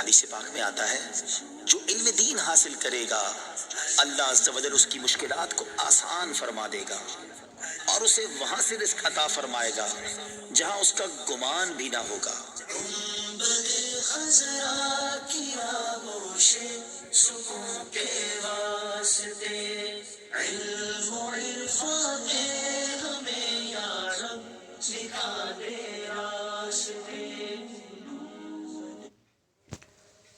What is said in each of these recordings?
حدیث پاک میں آتا ہے جو علم دین حاصل کرے گا اللہ عز و جل اس کی مشکلات کو آسان فرما دے گا اور اسے وہاں سے رزق عطا فرمائے گا جہاں اس کا گمان بھی نہ ہوگا۔ سکون کے واسطے علم و عرفان ہمیں یا رب سکھا دے راستے۔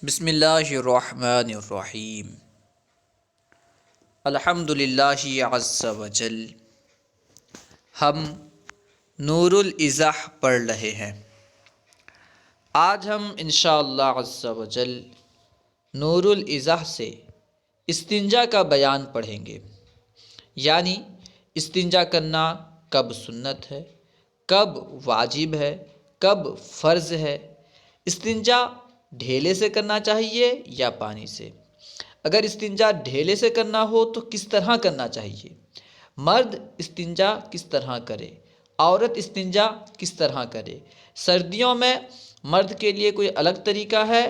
بسم اللہ الرحمن الرحیم۔ الحمد للہ عز وجل۔ ہم نور الایضاح پڑھ رہے ہیں۔ آج ہم انشاءاللہ عز وجل نور الایضاح سے استنجا کا بیان پڑھیں گے، یعنی استنجا کرنا کب سنت ہے، کب واجب ہے، کب فرض ہے، استنجا ڈھیلے سے کرنا چاہیے یا پانی سے، اگر استنجا ڈھیلے سے کرنا ہو تو کس طرح کرنا چاہیے، مرد استنجا کس طرح کرے، عورت استنجا کس طرح کرے، سردیوں میں مرد کے لیے کوئی الگ طریقہ ہے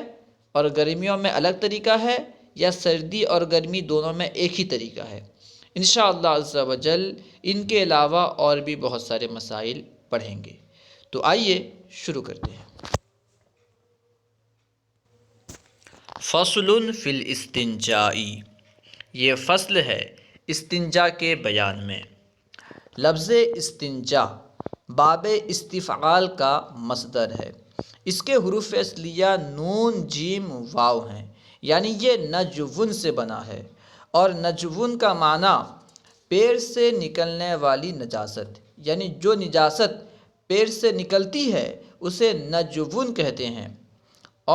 اور گرمیوں میں الگ طریقہ ہے، یا سردی اور گرمی دونوں میں ایک ہی طریقہ ہے۔ انشاءاللہ عز و جل ان کے علاوہ اور بھی بہت سارے مسائل پڑھیں گے، تو آئیے شروع کرتے ہیں۔ فصل فی الاستنجاء، یہ فصل ہے استنجا کے بیان میں۔ لفظ استنجا باب استفعال کا مصدر ہے، اس کے حروف اصلیہ نون جیم واو ہیں، یعنی یہ نجون سے بنا ہے، اور نجون کا معنی پیر سے نکلنے والی نجاست، یعنی جو نجاست پیر سے نکلتی ہے اسے نجون کہتے ہیں،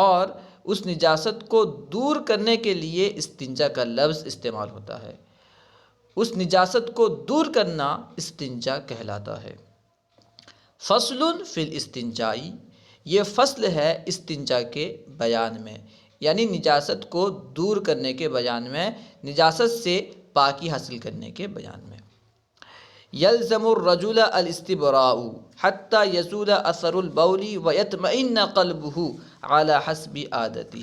اور اس نجاست کو دور کرنے کے لیے استنجا کا لفظ استعمال ہوتا ہے، اس نجاست کو دور کرنا استنجا کہلاتا ہے۔ فصل فی الاستنجاء، یہ فصل ہے استنجا کے بیان میں، یعنی نجاست کو دور کرنے کے بیان میں، نجاست سے پاکی حاصل کرنے کے بیان میں۔ یلزم الرجل الاستبراء حتی یزول اثر البول ویطمئن قلبہ علی حسب عادتہ۔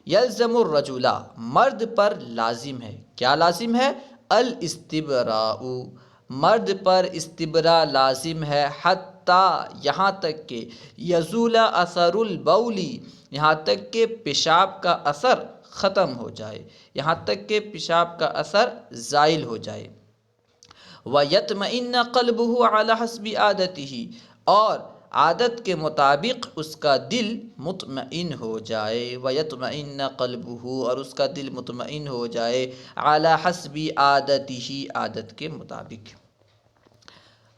یلزم الرجل، مرد پر لازم ہے، کیا لازم ہے؟ الاستبراء، مرد پر استبراء لازم ہے، حتی یہاں تک کہ یزول اثر البول، یہاں تک کہ پیشاب کا اثر ختم ہو جائے، یہاں تک کہ پیشاب کا اثر زائل ہو جائے۔ وَيَطْمَئِنَّ قَلْبُهُ عَلَى حَسْبِ عَادَتِهِ، اور عادت کے مطابق اس کا دل مطمئن ہو جائے، وَيَطْمَئِنَّ قَلْبُهُ، اور اس کا دل مطمئن ہو جائے، عَلَى حَسْبِ عَادَتِهِ، عادت کے مطابق۔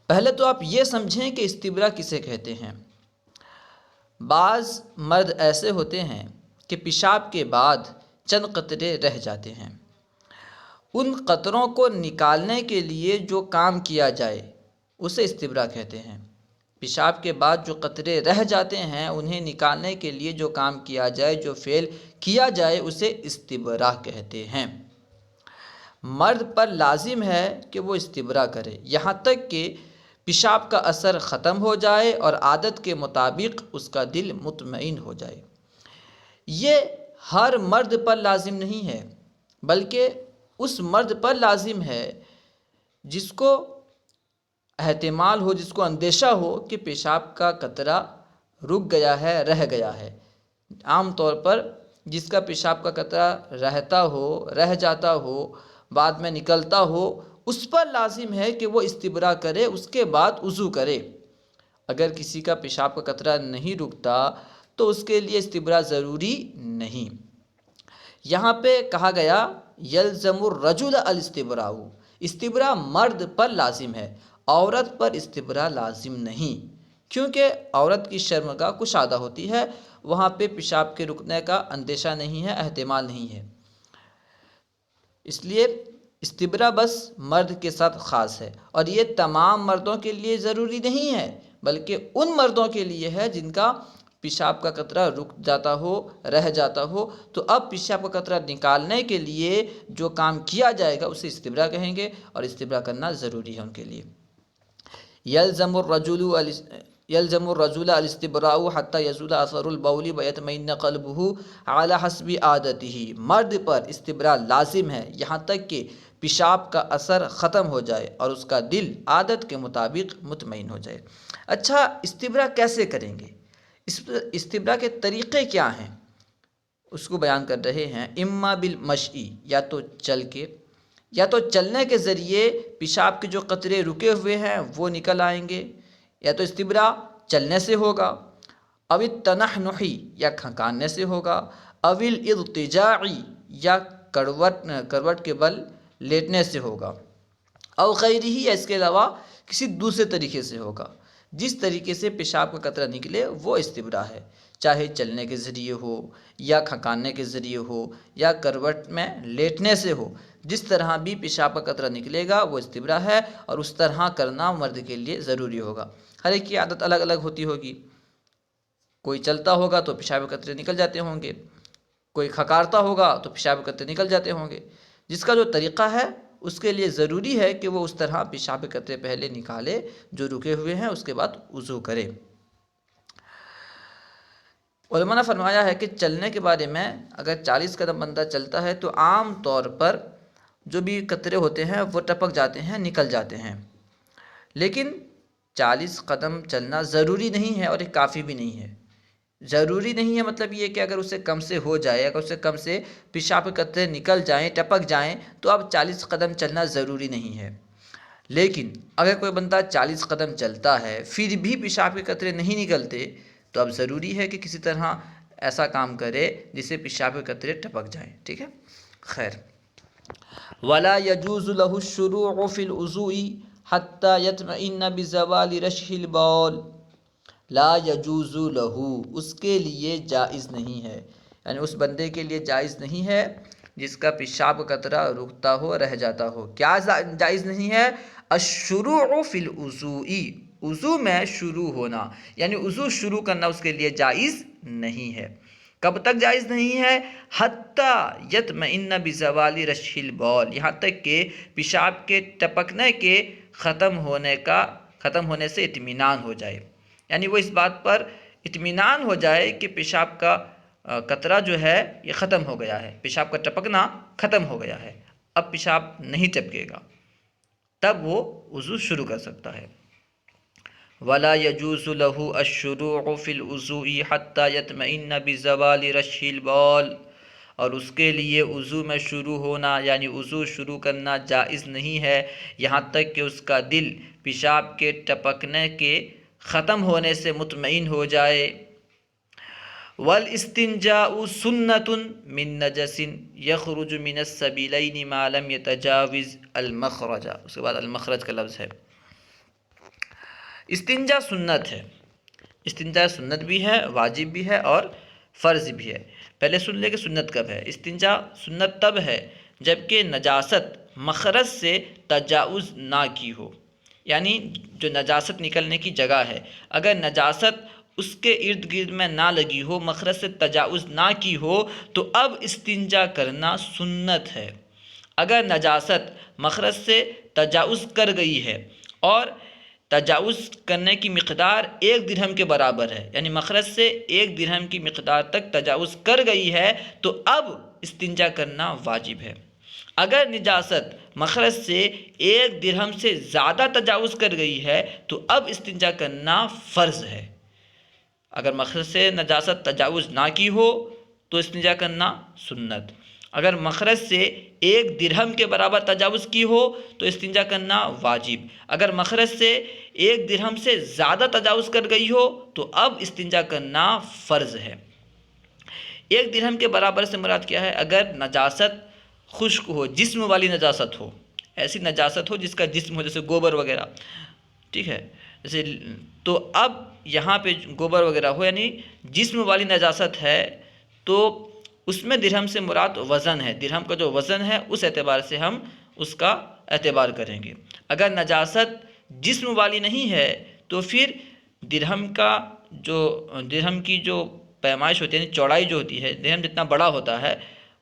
پہلے تو آپ یہ سمجھیں کہ استبرا کسے کہتے ہیں۔ بعض مرد ایسے ہوتے ہیں کہ پیشاب کے بعد چند قطرے رہ جاتے ہیں، ان قطروں کو نکالنے کے لیے جو کام کیا جائے اسے استبرا کہتے ہیں۔ پیشاب کے بعد جو قطرے رہ جاتے ہیں انہیں نکالنے کے لیے جو کام کیا جائے، جو فعل کیا جائے، اسے استبرا کہتے ہیں۔ مرد پر لازم ہے کہ وہ استبرا کرے یہاں تک کہ پیشاب کا اثر ختم ہو جائے اور عادت کے مطابق اس کا دل مطمئن ہو جائے۔ یہ ہر مرد پر لازم نہیں ہے، بلکہ اس مرد پر لازم ہے جس کو احتمال ہو، جس کو اندیشہ ہو کہ پیشاب کا قطرہ رک گیا ہے، رہ گیا ہے۔ عام طور پر جس کا پیشاب کا قطرہ رہتا ہو، رہ جاتا ہو، بعد میں نکلتا ہو، اس پر لازم ہے کہ وہ استبرا کرے، اس کے بعد وضو کرے۔ اگر کسی کا پیشاب کا قطرہ نہیں رکتا تو اس کے لیے استبرا ضروری نہیں۔ یہاں پہ کہا گیا یلزم الرجل الاستبراء، استبرا مرد پر لازم ہے، عورت پر استبرا لازم نہیں، کیونکہ عورت کی شرمگاہ کشادہ ہوتی ہے، وہاں پہ پیشاب کے رکنے کا اندیشہ نہیں ہے، احتمال نہیں ہے، اس لیے استبرا بس مرد کے ساتھ خاص ہے، اور یہ تمام مردوں کے لیے ضروری نہیں ہے، بلکہ ان مردوں کے لیے ہے جن کا پیشاب کا قطرہ رک جاتا ہو، رہ جاتا ہو، تو اب پیشاب کا قطرہ نکالنے کے لیے جو کام کیا جائے گا اسے استبرا کہیں گے، اور استبرا کرنا ضروری ہے ان کے لیے۔ یلزم الرجل یلزم الرجل الاستبراء حتی یزول اثر البول ویطمئن قلبہ علی حسب عادتہ، مرد پر استبراء لازم ہے یہاں تک کہ پیشاب کا اثر ختم ہو جائے اور اس کا دل عادت کے مطابق مطمئن ہو جائے۔ اچھا، استبراء کیسے کریں گے؟ استبراء کے طریقے کیا ہیں اس کو بیان کر رہے ہیں۔ اما بالمشی، یا تو چل کے، یا تو چلنے کے ذریعے پیشاب کے جو قطرے رکے ہوئے ہیں وہ نکل آئیں گے، یا تو استبراء چلنے سے ہوگا، او التنحنحی، یا کھنکاننے سے ہوگا، او الاضطجاعی، یا کروٹ کے بل لیٹنے سے ہوگا، او غیرہ، یا اس کے علاوہ کسی دوسرے طریقے سے ہوگا۔ جس طریقے سے پیشاب کا قطرہ نکلے وہ استبراء ہے، چاہے چلنے کے ذریعے ہو، یا کھنکاننے کے ذریعے ہو، یا کروٹ میں لیٹنے سے ہو، جس طرح بھی پیشاب کا قطرہ نکلے گا وہ استبراء ہے، اور اس طرح کرنا مرد کے لیے ضروری ہوگا۔ ہر ایک کی عادت الگ الگ ہوتی ہوگی، کوئی چلتا ہوگا تو پیشاب کے قطرے نکل جاتے ہوں گے، کوئی کھکارتا ہوگا تو پیشاب کے قطرے نکل جاتے ہوں گے۔ جس کا جو طریقہ ہے اس کے لیے ضروری ہے کہ وہ اس طرح پیشاب کے قطرے پہلے نکالے جو رکے ہوئے ہیں، اس کے بعد وضو کرے۔ علماء نے فرمایا ہے کہ چلنے کے بارے میں اگر 40 قدم بندہ چلتا ہے تو عام طور پر جو بھی قطرے ہوتے ہیں وہ ٹپک جاتے ہیں، نکل جاتے ہیں، لیکن 40 قدم چلنا ضروری نہیں ہے اور یہ کافی بھی نہیں ہے۔ ضروری نہیں ہے مطلب یہ کہ اگر اسے کم سے ہو جائے، اگر اسے کم سے پیشاب کے قطرے نکل جائیں، ٹپک جائیں، تو اب 40 قدم چلنا ضروری نہیں ہے۔ لیکن اگر کوئی بندہ 40 قدم چلتا ہے پھر بھی پیشاب کے قطرے نہیں نکلتے تو اب ضروری ہے کہ کسی طرح ایسا کام کرے جسے پیشاب کے قطرے ٹپک جائیں، ٹھیک ہے؟ خیر، ولا يجوز له الشروع في الوضوء حتى يطمئن بزوال رشح البول، لا يجوز له، اس کے لیے جائز نہیں ہے، یعنی اس بندے کے لیے جائز نہیں ہے جس کا پیشاب کا قطرہ رکتا ہو، رہ جاتا ہو۔ کیا جائز نہیں ہے؟ الشروع فی الوضوء، وضو میں شروع ہونا، یعنی وضو شروع کرنا اس کے لیے جائز نہیں ہے۔ کب تک جائز نہیں ہے؟ حتی یطمئن بزوال رشح البول، یہاں تک کہ پیشاب کے ٹپکنے کے ختم ہونے سے اطمینان ہو جائے، یعنی وہ اس بات پر اطمینان ہو جائے کہ پیشاب کا قطرہ جو ہے یہ ختم ہو گیا ہے، پیشاب کا ٹپکنا ختم ہو گیا ہے، اب پیشاب نہیں ٹپکے گا، تب وہ وضو شروع کر سکتا ہے۔ ولا يجوز له الشروع في الوضوء حتى يطمئن بزوال رشح البول، اور اس کے لیے وضو میں شروع ہونا یعنی وضو شروع کرنا جائز نہیں ہے یہاں تک کہ اس کا دل پیشاب کے ٹپکنے کے ختم ہونے سے مطمئن ہو جائے۔ والاستنجاء سنۃ من نجس یخرج من السبیلین ما لم یتجاوز المخرج، اس کے بعد المخرج کا لفظ ہے۔ استنجا سنت ہے، استنجا سنت بھی ہے، واجب بھی ہے اور فرض بھی ہے۔ پہلے سن لے کہ سنت کب ہے۔ استنجا سنت تب ہے جب کہ نجاست مخرج سے تجاوز نہ کی ہو، یعنی جو نجاست نکلنے کی جگہ ہے اگر نجاست اس کے ارد گرد میں نہ لگی ہو، مخرج سے تجاوز نہ کی ہو تو اب استنجا کرنا سنت ہے۔ اگر نجاست مخرج سے تجاوز کر گئی ہے اور تجاوز کرنے کی مقدار 1 درہم کے برابر ہے، یعنی مخرج سے 1 درہم کی مقدار تک تجاوز کر گئی ہے تو اب استنجا کرنا واجب ہے۔ اگر نجاست مخرج سے 1 درہم سے زیادہ تجاوز کر گئی ہے تو اب استنجا کرنا فرض ہے۔ اگر مخرج سے نجاست تجاوز نہ کی ہو تو استنجا کرنا سنت، اگر مخرج سے 1 درہم کے برابر تجاوز کی ہو تو استنجا کرنا واجب، اگر مخرج سے 1 درہم سے زیادہ تجاوز کر گئی ہو تو اب استنجا کرنا فرض ہے۔ 1 درہم کے برابر سے مراد کیا ہے؟ اگر نجاست خشک ہو، جسم والی نجاست ہو، ایسی نجاست ہو جس کا جسم ہو، جیسے گوبر وغیرہ، ٹھیک ہے، جیسے، تو اب یہاں پہ گوبر وغیرہ ہو یعنی جسم والی نجاست ہے تو اس میں درہم سے مراد وزن ہے، درہم کا جو وزن ہے اس اعتبار سے ہم اس کا اعتبار کریں گے۔ اگر نجاست جسم والی نہیں ہے تو پھر درہم کی جو پیمائش ہوتی ہے یعنی چوڑائی جو ہوتی ہے، درہم جتنا بڑا ہوتا ہے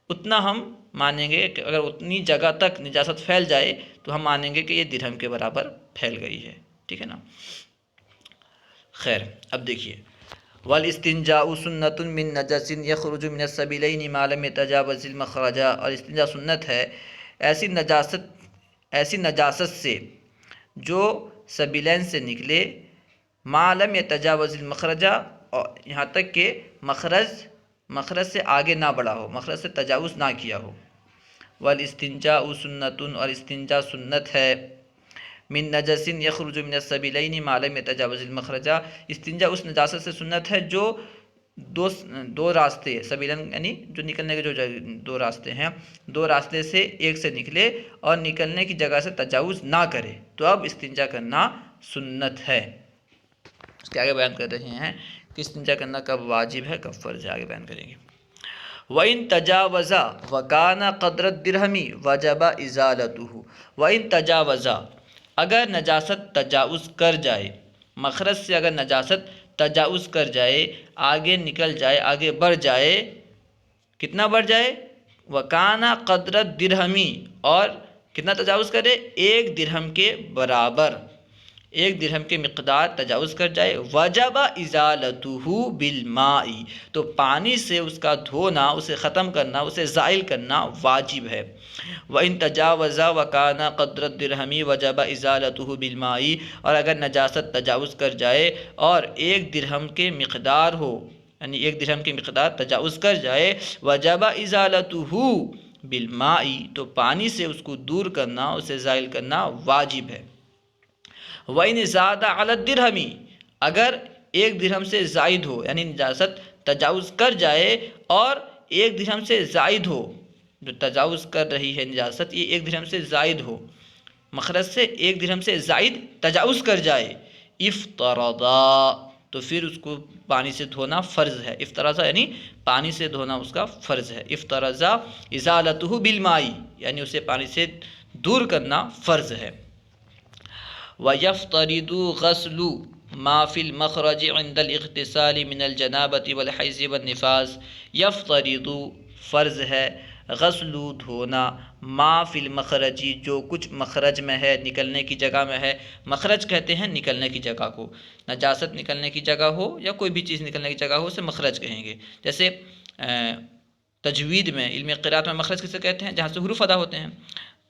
اتنا ہم مانیں گے کہ اگر اتنی جگہ تک نجاست پھیل جائے تو ہم مانیں گے کہ یہ درہم کے برابر پھیل گئی ہے، ٹھیک ہے نا۔ خیر اب دیکھیے، والاستنجاء سنت من نجس یخرج من السبیلین ما لم یتجاوز المخرج، اور استنجا سنت ہے ایسی نجاست سے جو سبیلین سے نکلے، ما لم یتجاوز المخرج، اور یہاں تک کہ مخرج سے آگے نہ بڑھا ہو، مخرج سے تجاوز نہ کیا ہو۔ والاستنجاء سنت، اور استنجا سنت ہے، من نجس یخرج من السبیلین ما لم یتجاوز المخرج، استنجا اس نجاست سے سنت ہے جو دو راستے، سبیلن یعنی جو نکلنے کے جو دو راستے ہیں، دو راستے سے ایک سے نکلے اور نکلنے کی جگہ سے تجاوز نہ کرے، تو اب استنجا کرنا سنت ہے۔ اس کے آگے بیان کر رہے ہیں کہ استنجا کرنا کب واجب ہے کب فرض ہے، آگے بیان کریں گے۔ وَإِن تَجَاوَزَ وَكَانَ قَدْرَ الدِّرْهَمِ وَجَبَ إِزَالَتُهُ، وَإِن تَجَاوَزَ، اگر نجاست تجاوز کر جائے، مخرج سے اگر نجاست تجاوز کر جائے، آگے نکل جائے، آگے بڑھ جائے، کتنا بڑھ جائے؟ وَكَانَ قَدْرَ الدِّرْهَمِ، اور کتنا تجاوز کرے؟ 1 درہم کے برابر، 1 درہم کے مقدار تجاوز کر جائے، وجب ازالتہ بالماء، تو پانی سے اس کا دھونا، اسے ختم کرنا، اسے زائل کرنا واجب ہے۔ وَإِن تَجَاوَزَ وَكَانَ قَدْرَ الدِّرْهَمِ وَجَبَ إِزَالَتُهُ بِالْمَاءِ، اور اگر نجاست تجاوز کر جائے اور 1 درہم کے مقدار ہو، یعنی 1 درہم کی مقدار تجاوز کر جائے، وَجَبَ إِزَالَتُهُ بالماء، تو پانی سے اس کو دور کرنا، اسے زائل کرنا واجب ہے۔ وَإِنْ زَادَ عَلَى الدِّرْهَمِ، اگر 1 درہم سے زائد ہو، یعنی نجاست تجاوز کر جائے اور 1 درہم سے زائد ہو، جو تجاوز کر رہی ہے نجاست یہ 1 درہم سے زائد ہو، مخرج سے 1 درہم سے زائد تجاوز کر جائے، افترضا، تو پھر اس کو پانی سے دھونا فرض ہے۔ افترضا یعنی پانی سے دھونا اس کا فرض ہے۔ افترضا ازالتہ بالماء، یعنی اسے پانی سے دور کرنا فرض ہے۔ وَيَفْتَرِضُ غَسْلُ مَا فِي الْمَخْرَجِ عِنْدَ الْاغْتِسَالِ مِنَ الْجَنَابَةِ وَالْحَيْضِ وَالنِّفَاسِ، یفترض فرض ہے، غسل دھونا، ما فی المخرج جو کچھ مخرج میں ہے، نکلنے کی جگہ میں ہے، مخرج کہتے ہیں نکلنے کی جگہ کو، نجاست نکلنے کی جگہ ہو یا کوئی بھی چیز نکلنے کی جگہ ہو اسے مخرج کہیں گے۔ جیسے تجوید میں، علم قرات میں مخرج کسے کہتے ہیں؟ جہاں سے حروف ادا ہوتے ہیں،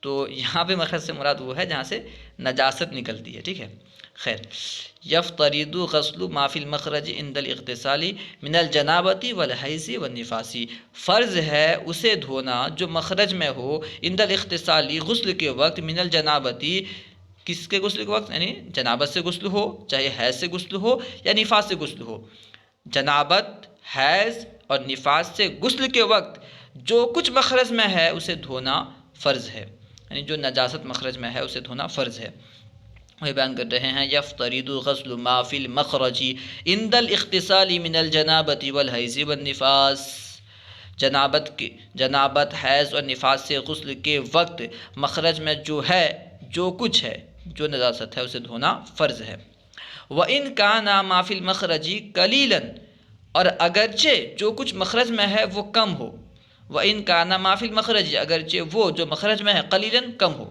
تو یہاں پہ مخرج سے مراد وہ ہے جہاں سے نجاست نکلتی ہے، ٹھیک ہے۔ خیر، یفترض غسل ما فی المخرج عند الاغتسال من الجنابۃ والحیض والنفاس، فرض ہے اسے دھونا جو مخرج میں ہو، عند الاغتسال غسل کے وقت، من الجنابۃ کس کے غسل کے وقت؟ یعنی جنابت سے غسل ہو، چاہے حیض سے غسل ہو یا نفاس سے غسل ہو، جنابت، حیض اور نفاس سے غسل کے وقت جو کچھ مخرج میں ہے اسے دھونا فرض ہے، یعنی جو نجاست مخرج میں ہے اسے دھونا فرض ہے۔ وہ بیان کر رہے ہیں یفترض غسل ما فی المخرج عند الاغتسال من الجنابۃ والحیض والنفاس، جنابت، حیض اور نفاس سے غسل کے وقت مخرج میں جو ہے، جو کچھ ہے، جو نجاست ہے اسے دھونا فرض ہے۔ وَإِنْ كَانَ مَا فِي الْمَخْرَجِ قَلِيلًا، اور اگرچہ جو کچھ مخرج میں ہے وہ کم ہو، وَإِنْ كَانَ مَا فِي الْمَخْرَجِ اگرچہ وہ جو مخرج میں ہے قلیلاً کم ہو،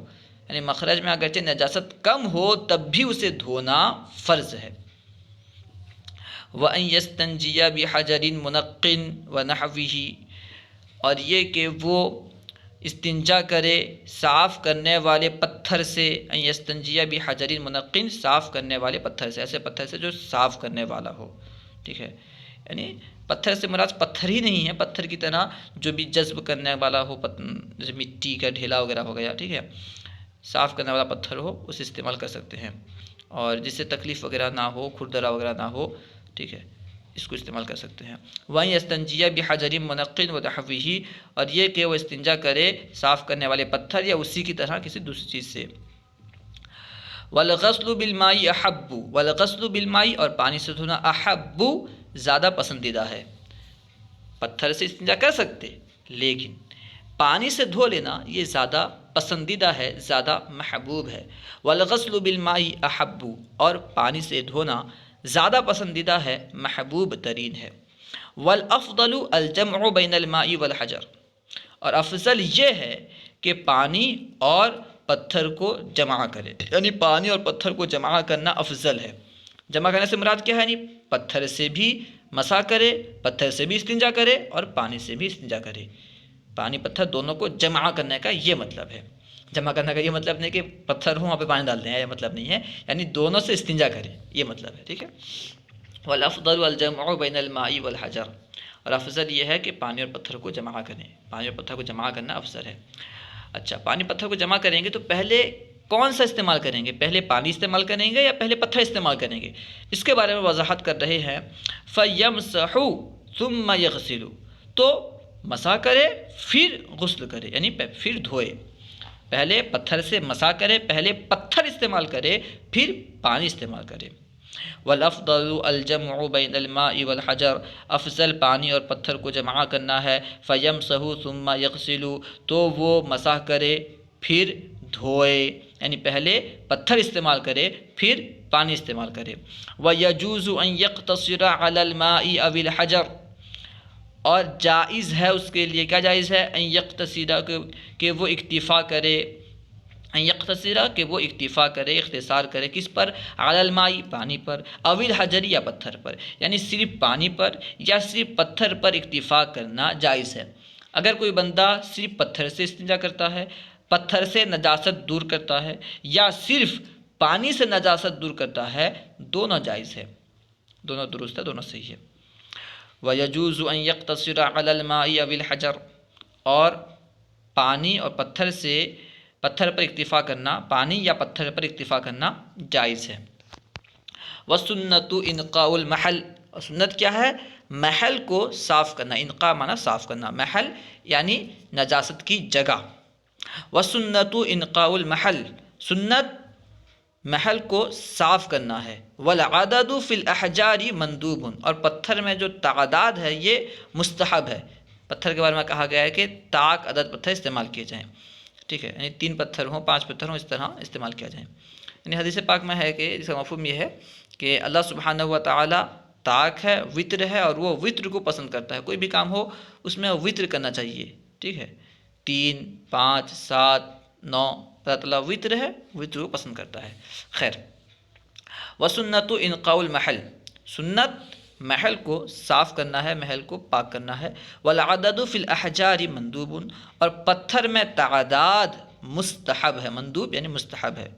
یعنی مخرج میں اگرچہ نجاست کم ہو تب بھی اسے دھونا فرض ہے۔ وَأَنْ يَسْتَنْجِيَ بِحَجَرٍ مُنَقٍّ وَنَحْوِهِ، اور یہ کہ وہ استنجا کرے صاف کرنے والے پتھر سے، ان یستنجیہ بحجر منقٍ صاف کرنے والے پتھر سے، ایسے پتھر سے جو صاف کرنے والا ہو، ٹھیک ہے۔ یعنی پتھر سے مراد پتھر ہی نہیں ہے، پتھر کی طرح جو بھی جذب کرنے والا ہو، جیسے مٹی کا ڈھیلا وغیرہ ہو گیا، ٹھیک ہے، صاف کرنے والا پتھر ہو اسے استعمال کر سکتے ہیں، اور جس سے تکلیف وغیرہ نہ ہو، کھردرا وغیرہ نہ ہو، ٹھیک ہے، اس کو استعمال کر سکتے ہیں۔ وَإِنْ يَسْتَنْجِيَ بِحَجَرٍ مُنَقٍّ وَنَحْوِهِ، اور یہ کہ وہ استنجا کرے صاف کرنے والے پتھر یا اسی کی طرح کسی دوسری چیز سے۔ وَالْغَسْلُ بِالْمَاءِ أَحَبُّ، وَالْغَسْلُ بِالْمَاءِ اور پانی سے دھونا، أَحَبُّ زیادہ پسندیدہ ہے۔ پتھر سے استنجا کر سکتے لیکن پانی سے دھو لینا یہ زیادہ پسندیدہ ہے، زیادہ محبوب ہے۔ وَالْغَسْلُ بِالْمَاءِ أَحَبُّ، اور پانی سے دھونا زیادہ پسندیدہ ہے، محبوب ترین ہے۔ وَالْأَفْضَلُ الْجَمْعُ بَيْنَ الْمَاءِ وَالْحَجَرِ، اور افضل یہ ہے کہ پانی اور پتھر کو جمع کرے، یعنی پانی اور پتھر کو جمع کرنا افضل ہے۔ جمع کرنے سے مراد کیا ہے؟ یعنی پتھر سے بھی مسح کرے، پتھر سے بھی استنجا کرے اور پانی سے بھی استنجا کرے۔ پانی پتھر دونوں کو جمع کرنے کا یہ مطلب ہے۔ جمع کرنے کا یہ مطلب نہیں کہ پتھر ہو وہاں پہ پانی ڈال دیں، یہ مطلب نہیں ہے، یعنی دونوں سے استنجا کرے، یہ مطلب ہے، ٹھیک ہے۔ والافضل الجمع بین الماء والحجر، اور افضل یہ ہے کہ پانی اور پتھر کو جمع کریں، پانی اور پتھر کو جمع کرنا افضل ہے۔ اچھا، پانی پتھر کو جمع کریں گے تو پہلے کون سا استعمال کریں گے؟ پہلے پانی استعمال کریں گے یا پہلے پتھر استعمال کریں گے؟ اس کے بارے میں وضاحت کر رہے ہیں فَيَمْسَحُ ثُمَّ يَغْسِلُ، تو مسح کرے پھر غسل کرے، یعنی پھر دھوئے۔ پہلے پتھر سے مسح کرے، پہلے پتھر استعمال کرے پھر پانی استعمال کرے۔ والافضل الجمع بین الماء والحجر، افضل پانی اور پتھر کو جمع کرنا ہے۔ فیمسح ثم یغسل، تو وہ مسح کرے پھر دھوئے، یعنی پہلے پتھر استعمال کرے پھر پانی استعمال کرے۔ ویجوز ان یقتصر علی الماء او الحجر، اور جائز ہے اس کے لیے، کیا جائز ہے؟ ان یقتصر، کہ وہ اکتفا کرے، ان یقتصر کہ وہ اکتفا کرے، اختصار کرے، کس پر؟ علی الماء، پانی پر، او الحجر یا پتھر پر، یعنی صرف پانی پر یا صرف پتھر پر اکتفا کرنا جائز ہے۔ اگر کوئی بندہ صرف پتھر سے استنجا کرتا ہے، پتھر سے نجاست دور کرتا ہے، یا صرف پانی سے نجاست دور کرتا ہے، دونوں جائز ہے، دونوں درست ہے، دونوں صحیح ہے۔ وَيَجُوزُ أَن يَقْتَصِرَ عَلَى الْمَاءِ أَوِ الْحَجَرِ، اور پانی اور پتھر سے، پتھر پر اکتفا کرنا، پانی یا پتھر پر اکتفا کرنا جائز ہے۔ وَالسُّنَّةُ إِنْقَاءُ الْمَحَلِ، اور سنت کیا ہے؟ محل کو صاف کرنا، انقاء معنی صاف کرنا، محل یعنی نجاست کی جگہ۔ وَالسُّنَّةُ إِنْقَاءُ الْمَحَلِ، سنت محل کو صاف کرنا ہے۔ وَالْعَدَدُ فِي الْأَحْجَارِ مَنْدُوبٌ، اور پتھر میں جو تعداد ہے یہ مستحب ہے۔ پتھر کے بارے میں کہا گیا ہے کہ طاق عدد پتھر استعمال کیے جائیں، ٹھیک ہے، یعنی 3 پتھر ہوں، 5 پتھر ہوں، اس طرح استعمال کیا جائیں۔ یعنی حدیث پاک میں ہے کہ اس کا مفہوم یہ ہے کہ اللہ سبحانہ و تعالی طاق ہے، وطر ہے، اور وہ وطر کو پسند کرتا ہے۔ کوئی بھی کام ہو اس میں وطر کرنا چاہیے، ٹھیک ہے، 3، 5، 7، 9، اللہ تعالیٰ وطر ہے، وطر کو پسند کرتا ہے۔ خیر، وَسُنَّةُ إِنْقَاءُ الْمَحَلِ، سنت محل کو صاف کرنا ہے، محل کو پاک کرنا ہے۔ وَالْعَدَدُ فِي الْأَحْجَارِ مَنْدُوبٌ، اور پتھر میں تعداد مستحب ہے، مندوب یعنی مستحب ہے۔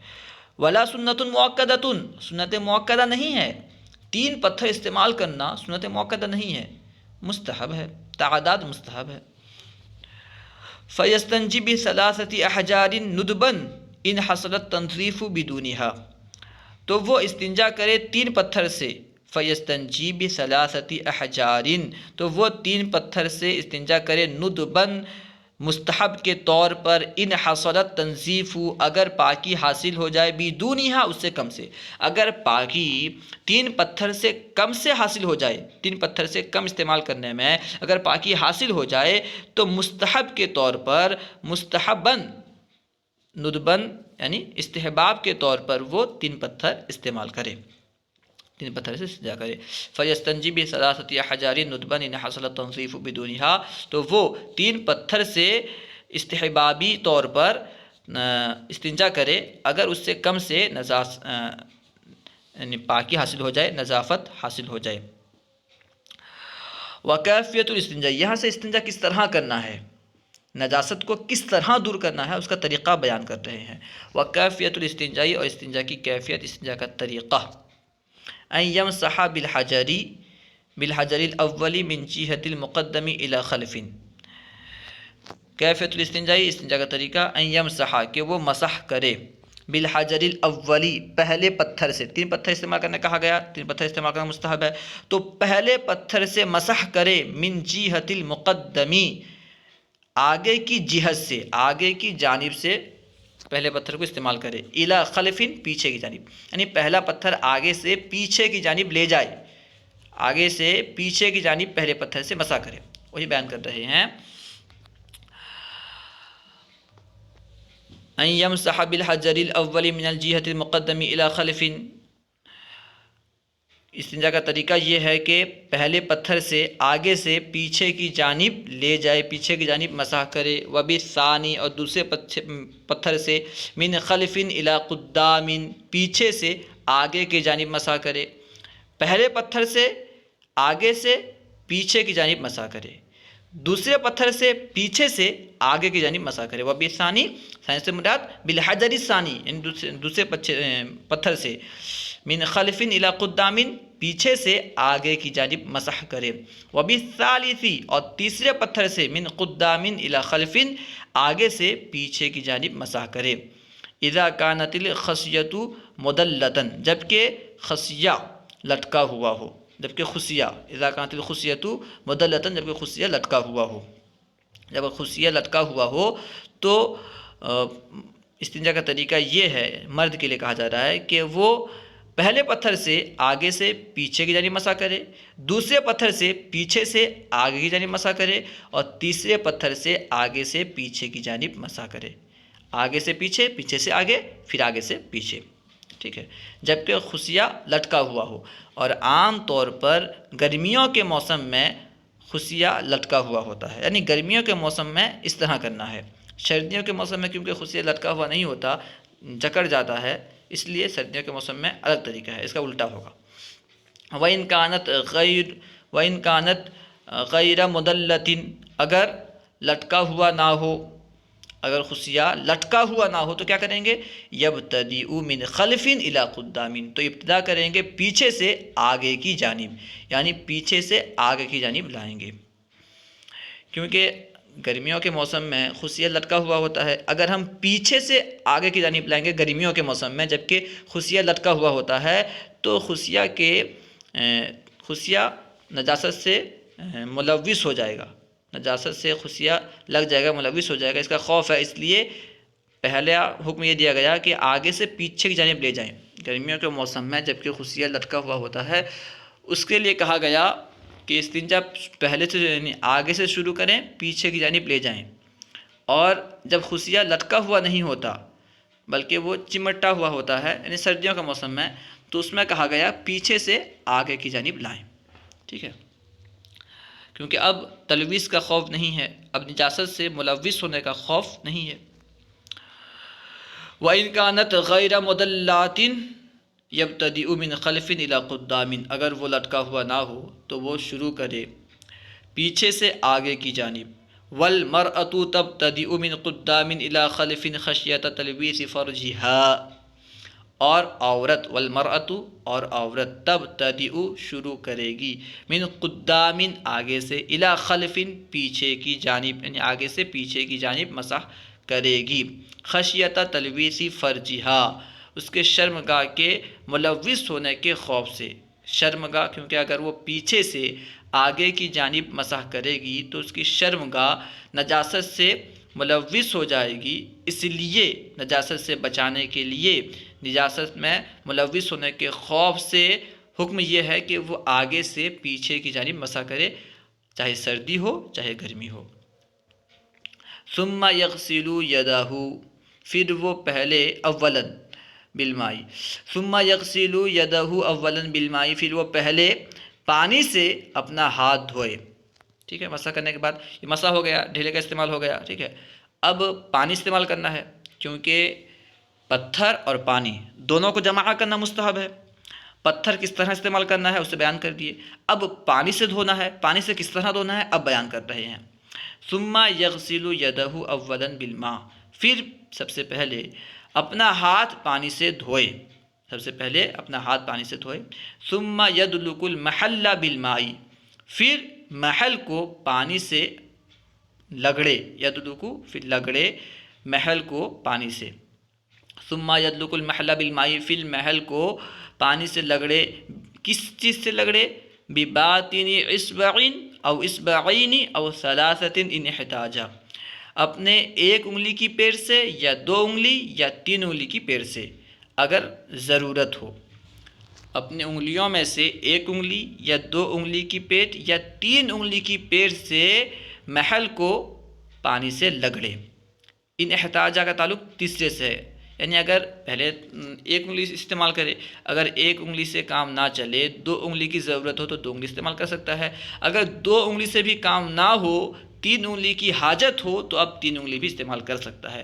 وَلَا سُنَّةٌ مُؤَكَّدَةٌ، سنت مؤکدہ نہیں ہے، 3 پتھر استعمال کرنا سنت مؤکدہ نہیں ہے، مستحب ہے، تعداد مستحب ہے۔ فَيَسْتَنْجِي بِثَلَاثَةِ أَحْجَارٍ نُدْبًا إِنْ حَصَلَ التَّنْظِيفُ بِدُونِهَا، تو وہ استنجا کرے 3 پتھر سے۔ فَيَسْتَنْجِي بِثَلَاثَةِ أَحْجَارٍ، تو وہ 3 پتھر سے استنجا کرے، نُدْبًا مستحب کے طور پر، ان حصلت تنظیف، اگر پاکی حاصل ہو جائے، بدونہا اس سے کم سے، اگر پاکی 3 پتھر سے کم سے حاصل ہو جائے، 3 پتھر سے کم استعمال کرنے میں اگر پاکی حاصل ہو جائے تو مستحب کے طور پر، مستحباً، ندبن یعنی استحباب کے طور پر وہ 3 پتھر استعمال کرے، 3 پتھر سے استنجا کرے۔ فَيَسْتَنْجِي بِثَلَاثَةِ أَحْجَارٍ نُدْبًا إِنْ حَصَلَ التَّنْظِيفُ بِدُونِهَا، تو وہ 3 پتھر سے استحبابی طور پر استنجا کرے اگر اس سے کم سے یعنی پاکی حاصل ہو جائے، نظافت حاصل ہو جائے۔ وَكَيْفِيَّةُ الاستنجاء، یہاں سے استنجا کس طرح کرنا ہے، نجاست کو کس طرح دور کرنا ہے، اس کا طریقہ بیان کر رہے ہیں۔ وَكَيْفِيَّةُ الاستنجاء، اور استنجا کی کیفیت، استنجا کا طریقہ۔ أَن يَمْسَحَ بِالْحَجَرِ الْأَوَّلِ مِنْ جِهَةِ الْمُقَدَّمِ إِلَى خَلْفٍ۔ کیفیت الاستنجاء، استنجا کا طریقہ، أن يَمْسَحَ کہ وہ مسح کرے، بالحجر الاولی پہلے پتھر سے، 3 پتھر استعمال کرنے کہا گیا، 3 پتھر استعمال کرنا مستحب ہے، تو پہلے پتھر سے مسح کرے، من جہت المقدمی آگے کی جہت سے، آگے کی جانب سے پہلے پتھر کو استعمال کرے، الی خلف پیچھے کی جانب، یعنی پہلا پتھر آگے سے پیچھے کی جانب لے جائے، آگے سے پیچھے کی جانب پہلے پتھر سے مسح کرے، وہی بیان کر رہے ہیں۔ ان یمسح بالحجر الاول من الجہت المقدم الی خلف، استنجا کا طریقہ یہ ہے کہ پہلے پتھر سے آگے سے پیچھے کی جانب لے جائے، پیچھے کی جانب مسح کرے، وبالثانی اور دوسرے پتھر سے من خلف الی قدام پیچھے سے آگے کی جانب مسح کرے، پہلے پتھر سے آگے سے پیچھے کی جانب مسح کرے، دوسرے پتھر سے پیچھے سے آگے کی جانب مسح کرے۔ وبثانی، ثانی سے مراد بالحجر الثانی، یعنی دوسرے پتھر سے، من خلف الی قدام، پیچھے سے آگے کی جانب مسح کرے۔ وبالثالث، اور تیسرے پتھر سے، من قدام الی خلف، آگے سے پیچھے کی جانب مسح کرے۔ اذا کانت الخصیۃ مدلۃ، جبکہ خصیہ لٹکا ہوا ہو، جبکہ خصیہ، اذا کانت الخصیۃ مدلۃ، جبکہ خصیہ لٹکا ہوا ہو، جب خصیہ لٹکا ہوا ہو تو استنجا کا طریقہ یہ ہے، مرد کے لیے کہا جا رہا ہے کہ وہ پہلے پتھر سے آگے سے پیچھے کی جانب مسح کرے، دوسرے پتھر سے پیچھے سے آگے کی جانب مسح کرے، اور تیسرے پتھر سے آگے سے پیچھے کی جانب مسح کرے۔ آگے سے پیچھے، پیچھے سے آگے، پھر آگے سے پیچھے، ٹھیک ہے، جبکہ خصیہ لٹکا ہوا ہو۔ اور عام طور پر گرمیوں کے موسم میں خصیہ لٹکا ہوا ہوتا ہے، یعنی گرمیوں کے موسم میں اس طرح کرنا ہے۔ سردیوں کے موسم میں کیونکہ خصیہ لٹکا ہوا نہیں ہوتا، جکڑ جاتا ہے، اس لیے سردیوں کے موسم میں الگ طریقہ ہے، اس کا الٹا ہوگا۔ وَإِنْ كَانَتْ غَيْرَ مُدَلَّةٍ، اگر لٹکا ہوا نہ ہو، اگر خصیہ لٹکا ہوا نہ ہو تو کیا کریں گے؟ یبتدئ من خلف الی قدام، تو ابتدا کریں گے پیچھے سے آگے کی جانب، یعنی پیچھے سے آگے کی جانب لائیں گے، کیونکہ گرمیوں کے موسم میں خصیہ لٹکا ہوا ہوتا ہے۔ اگر ہم پیچھے سے آگے کی جانب لائیں گے گرمیوں کے موسم میں، جبکہ خصیہ لٹکا ہوا ہوتا ہے، تو خصیہ نجاست سے ملوث ہو جائے گا، نجاست سے خصیہ لگ جائے گا، ملوث ہو جائے گا، اس کا خوف ہے۔ اس لیے پہلا حکم یہ دیا گیا کہ آگے سے پیچھے کی جانب لے جائیں گرمیوں کے موسم میں، جبکہ خصیہ لٹکا ہوا ہوتا ہے۔ اس کے لیے کہا گیا کہ استنجا پہلے سے، یعنی آگے سے شروع کریں، پیچھے کی جانب لے جائیں، اور جب خصیہ لٹکا ہوا نہیں ہوتا بلکہ وہ چمٹا ہوا ہوتا ہے، یعنی سردیوں کا موسم میں، تو اس میں کہا گیا پیچھے سے آگے کی جانب لائیں، ٹھیک ہے، کیونکہ اب تلویث کا خوف نہیں ہے، اب نجاست سے ملوث ہونے کا خوف نہیں ہے۔ وَإِنْ كَانَتْ غَيْرَ مُدَلَّةٍ يَبْتَدِئُ مِنْ خَلْفٍ إِلَى قُدَّامٍ، اگر وہ لٹکا ہوا نہ ہو تو وہ شروع کرے پیچھے سے آگے کی جانب۔ وَالْمَرْأَةُ تَبْتَدِئُ مِنْ قُدَّامٍ إِلَى خَلْفٍ خَشْيَةَ تَلْوِيثِ فَرْجِهَا، اور عورت، والمرأة، اور عورت، تبتدئ شروع کرے گی، من قدام آگے سے، الی خلف پیچھے کی جانب، یعنی آگے سے پیچھے کی جانب مسح کرے گی، خشیۃ تلویث فرجہا، اس کے شرمگاہ کے ملوث ہونے کے خوف سے۔ شرمگاہ، کیونکہ اگر وہ پیچھے سے آگے کی جانب مسح کرے گی تو اس کی شرمگاہ نجاست سے ملوث ہو جائے گی، اس لیے نجاست سے بچانے کے لیے، نجاست میں ملوث ہونے کے خوف سے حکم یہ ہے کہ وہ آگے سے پیچھے کی جانب مسح کرے، چاہے سردی ہو چاہے گرمی ہو۔ ثم یغسل یدہ، پھر وہ پہلے اولا بالماء، ثم یغسل یدہ اولا بالماء، پھر وہ پہلے پانی سے اپنا ہاتھ دھوئے، ٹھیک ہے، مسح کرنے کے بعد، یہ مسح ہو گیا، ڈھیلے کا استعمال ہو گیا، ٹھیک ہے، اب پانی استعمال کرنا ہے، کیونکہ پتھر اور پانی دونوں کو جمع کرنا مستحب ہے۔ پتھر کس طرح استعمال کرنا ہے اسے بیان کر دیے، اب پانی سے دھونا ہے، پانی سے کس طرح دھونا ہے اب بیان کر رہے ہیں۔ ثم یغسل یدہ اولا بالماء، پھر سب سے پہلے اپنا ہاتھ پانی سے دھوئے، سب سے پہلے اپنا ہاتھ پانی سے دھوئے۔ ثم یدلک المحل بالماء، پھر محل کو پانی سے لگڑے، یدلک پھر لگڑے محل کو پانی سے۔ ثم یدلک المحل بالماء، پھر محل کو پانی سے لگڑے، کس چیز سے لگڑے؟ بباطن اصبع او اصبعین او ثلاثۃ ان احتاج، اپنے ایک انگلی کی پیر سے یا دو انگلی یا تین انگلی کی پیر سے اگر ضرورت ہو، اپنے انگلیوں میں سے ایک انگلی یا دو انگلی کی پیٹ یا تین انگلی کی پیر سے محل کو پانی سے لگڑے۔ ان احتاجہ کا تعلق تیسرے سے ہے، یعنی اگر پہلے ایک انگلی استعمال کرے، اگر ایک انگلی سے کام نہ چلے، دو انگلی کی ضرورت ہو تو دو انگلی استعمال کر سکتا ہے، اگر دو انگلی سے بھی کام نہ ہو، تین انگلی کی حاجت ہو تو اب تین انگلی بھی استعمال کر سکتا ہے،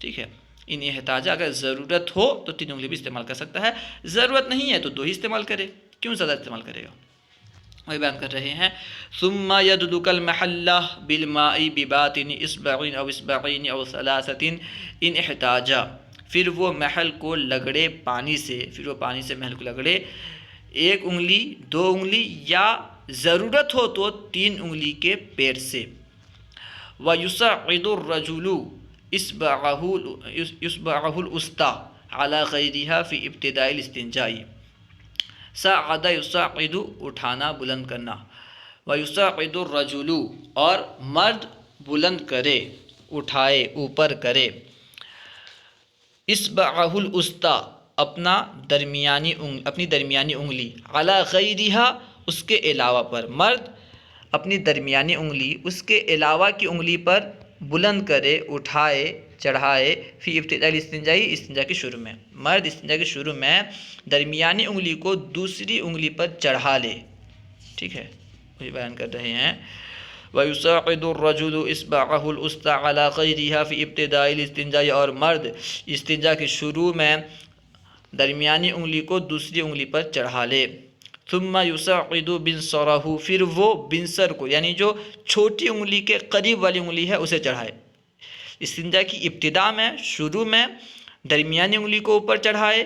ٹھیک ہے۔ ان احتاجہ، اگر ضرورت ہو تو تین انگلی بھی استعمال کر سکتا ہے، ضرورت نہیں ہے تو دو ہی استعمال کرے، کیوں زیادہ استعمال کرے گا؟ وہی بیان کر رہے ہیں ثم يدلك المحلہ بالماء بباطن اصبع او اصبعین او ثلاثۃ ان احتاجا، پھر وہ محل کو لگڑے پانی سے، پھر وہ پانی سے محل کو لگڑے 1 انگلی 2 انگلی یا ضرورت ہو تو 3 انگلی کے پیر سے۔ وَيُصَعِّدُ الرَّجُلُ إِصْبَعَهُ الْوُسْطَىٰ عَلَىٰ غَيْرِهَا فِي ابْتِدَاءِ الِاسْتِنْجَاءِ، صَعَدَ يُصَعِّدُ اٹھانا بلند کرنا، وَيُصَعِّدُ الرَّجُلُ اور مرد بلند کرے اٹھائے اوپر کرے، اصبعہ الوسطیٰ اپنی درمیانی انگلی، علی غیرہا اس کے علاوہ پر، مرد اپنی درمیانی انگلی اس کے علاوہ کی انگلی پر بلند کرے اٹھائے چڑھائے، فی ابتداء الاستنجاء استنجا کے شروع میں، مرد استنجا کے شروع میں درمیانی انگلی کو دوسری انگلی پر چڑھا لے، ٹھیک ہے، وہی بیان کر رہے ہیں وَيُصَعِّدُ الرَّجُلُ إِصْبَعَهُ الْوُسْطَىٰ عَلَىٰ غَيْرِهَا فِي ابْتِدَاءِ الاستنجاء، اور مرد استنجا کے شروع میں درمیانی انگلی کو دوسری انگلی پر چڑھا لے، ثم يُصَعِّدُ بِنْصَرَهُ، پھر وہ بنصر کو یعنی جو چھوٹی انگلی کے قریب والی انگلی ہے اسے چڑھائے، استنجا کی ابتدا میں شروع میں درمیانی انگلی کو اوپر چڑھائے،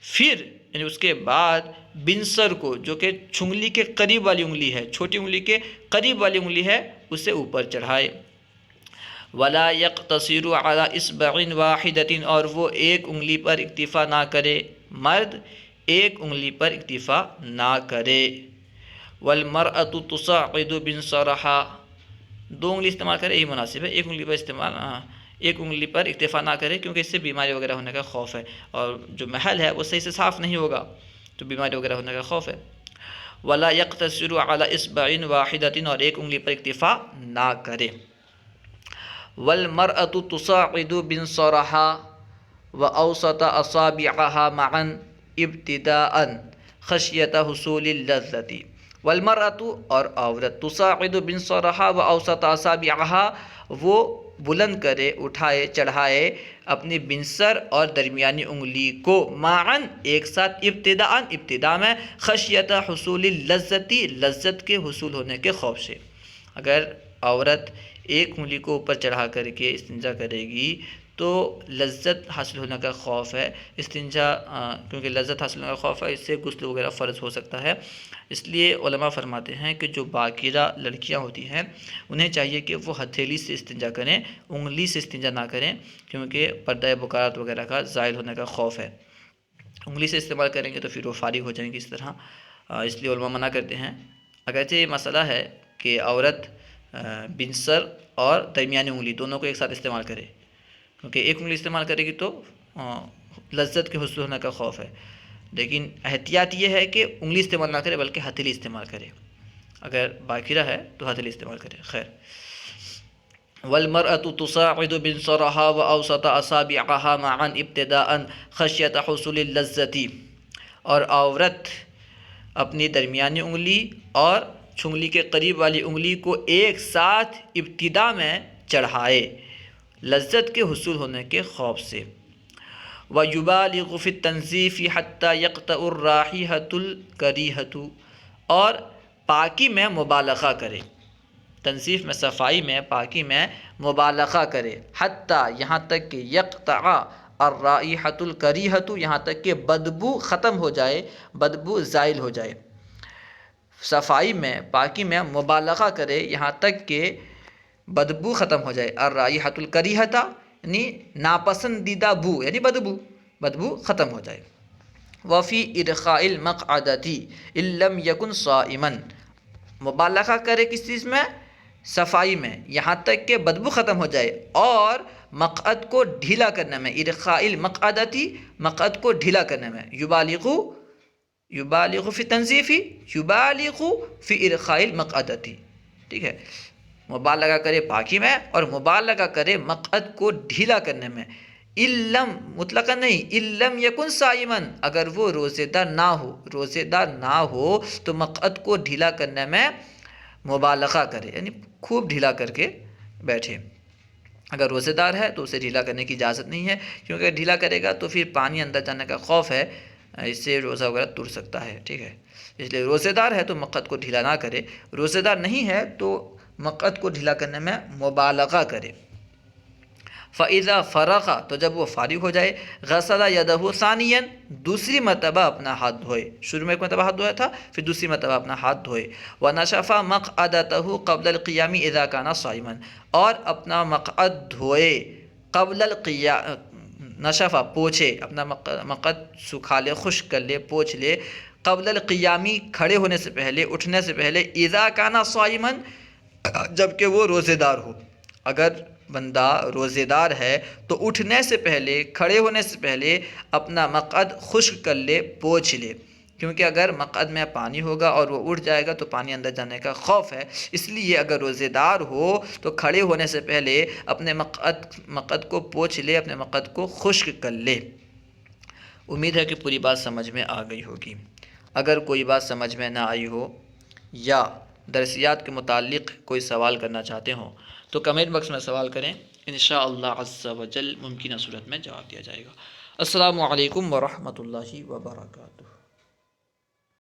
پھر یعنی اس کے بعد بنصر کو جو کہ چھنگلی کے قریب والی انگلی ہے، چھوٹی انگلی کے قریب والی انگلی ہے اسے اوپر چڑھائے، ولا يقتصر على اصبع واحدة، اور وہ 1 انگلی پر اکتفا نہ کرے، مرد 1 انگلی پر اکتفا نہ کرے، والمرأة تصعد بنصرها، 2 انگلی استعمال کرے یہی مناسب ہے، 1 انگلی پر استعمال 1 انگلی پر اکتفا نہ کرے کیونکہ اس سے بیماری وغیرہ ہونے کا خوف ہے، اور جو محل ہے وہ صحیح سے صاف نہیں ہوگا تو بیماری وغیرہ ہونے کا خوف ہے، ولا يقتصر على اصبع واحدة، اور 1 انگلی پر اکتفا نہ کرے، والمرأة تصعد بنصرها وأوسط أصابعها معا ابتداء خشية حصول اللذة، والمرأة اور عورت، تصعد بنصرها وأوسط أصابعها وہ بلند کرے اٹھائے چڑھائے اپنی بنصر اور درمیانی انگلی کو، معا ایک ساتھ، ابتدا میں، خشیت حصول اللذت، لذت کے حصول ہونے کے خوف سے۔ اگر عورت 1 انگلی کو اوپر چڑھا کر کے استنجا کرے گی تو لذت حاصل ہونے کا خوف ہے، استنجا کیونکہ لذت حاصل ہونے کا خوف ہے، اس سے غسل وغیرہ فرض ہو سکتا ہے، اس لیے علماء فرماتے ہیں کہ جو باکرہ لڑکیاں ہوتی ہیں انہیں چاہیے کہ وہ ہتھیلی سے استنجا کریں، انگلی سے استنجا نہ کریں، کیونکہ پردہ بکارات وغیرہ کا زائل ہونے کا خوف ہے، انگلی سے استعمال کریں گے تو پھر وہ فارغ ہو جائیں گی اس طرح، اس لیے علماء منع کرتے ہیں۔ اگرچہ یہ مسئلہ ہے کہ عورت بنصر اور درمیانی انگلی دونوں کو ایک ساتھ استعمال کرے، کیونکہ 1 انگلی استعمال کرے گی تو لذت کے حصول ہونے کا خوف ہے، لیکن احتیاط یہ ہے کہ انگلی استعمال نہ کرے بلکہ ہتھیلی استعمال کرے، اگر باکرہ ہے تو ہتھیلی استعمال کرے۔ خیر، والمرأة تصاعد بنصرها وأوسط أصابعها معا ابتداء خشية حصول اللذة، اور عورت اپنی درمیانی انگلی اور چھنگلی کے قریب والی انگلی کو ایک ساتھ ابتدا میں چڑھائے لذت کے حصول ہونے کے خوف سے، وَيُبَالِغُ فِي التَّنْظِيفِ حَتَّى يَقْطَعُ الرَّائِحَةُ الْكَرِيهَةُ، اور پاکی میں مبالغہ کرے، تنظیف میں، صفائی میں، پاکی میں مبالغہ کرے، حتیٰ یہاں تک کہ یقطع الرائحۃ الکریہۃ، یہاں تک کہ بدبو ختم ہو جائے، بدبو زائل ہو جائے، صفائی میں پاکی میں مبالغہ کرے یہاں تک کہ بدبو ختم ہو جائے، الرائحۃ الکریہۃ یعنی ناپسندیدہ بو، یعنی بدبو ختم ہو جائے، وفی ارخاء المقعدۃ ان لم یکن صائما، مبالغہ کرے کس چیز میں؟ صفائی میں، یہاں تک کہ بدبو ختم ہو جائے، اور مقعد کو ڈھیلا کرنے میں، ارخاء المقعدۃ، مقعد کو ڈھیلا کرنے میں، یبالغ فی تنظیف، یبالغ فی ارخاء المقعدۃ، ٹھیک ہے، مبالغہ کرے پاکی میں اور مبالغہ کرے مقعد کو ڈھیلا کرنے میں، علم مطلقا نہیں، علم یکن صائما، اگر وہ روزے دار نہ ہو تو مقعد کو ڈھیلا کرنے میں مبالغہ کرے، یعنی خوب ڈھیلا کر کے بیٹھے، اگر روزے دار ہے تو اسے ڈھیلا کرنے کی اجازت نہیں ہے، کیونکہ ڈھیلا کرے گا تو پھر پانی اندر جانے کا خوف ہے، اس سے روزہ وغیرہ ٹوٹ سکتا ہے، ٹھیک ہے. اس لیے روزے دار ہے تو مقعد کو ڈھیلا نہ کرے، روزے دار نہیں ہے تو مقعد کو ڈھیلا کرنے میں مبالغہ کرے. فَإِذَا فَرَغَ تو جب وہ فارغ ہو جائے، غسل یدہ ثانیاً دوسری مرتبہ اپنا ہاتھ دھوئے، شروع میں ایک مرتبہ ہاتھ دھویا تھا پھر دوسری مرتبہ اپنا ہاتھ دھوئے. وَنَشَفَ مَقْعَدَتَهُ قَبْلَ الْقِيَامِ إِذَا كَانَ صَائِمًا اور اپنا مقعد دھوئے قبل نشفہ پوچھے، اپنا مقعد سکھا لے، خشک کر لے، پوچھ لے، قبل القیامی کھڑے ہونے سے پہلے، اٹھنے سے پہلے، اذا کانا صائمن جب کہ وہ روزے دار ہو. اگر بندہ روزے دار ہے تو اٹھنے سے پہلے، کھڑے ہونے سے پہلے اپنا مقعد خشک کر لے، پوچھ لے، کیونکہ اگر مقعد میں پانی ہوگا اور وہ اٹھ جائے گا تو پانی اندر جانے کا خوف ہے. اس لیے اگر روزے دار ہو تو کھڑے ہونے سے پہلے اپنے مقعد کو پوچھ لے، اپنے مقعد کو خشک کر لے. امید ہے کہ پوری بات سمجھ میں آ گئی ہوگی. اگر کوئی بات سمجھ میں نہ آئی ہو یا درسیات کے متعلق کوئی سوال کرنا چاہتے ہوں تو کمنٹ باکس میں سوال کریں، انشاءاللہ عز و جل ممکنہ صورت میں جواب دیا جائے گا. السلام علیکم ورحمۃ اللہ وبرکاتہ.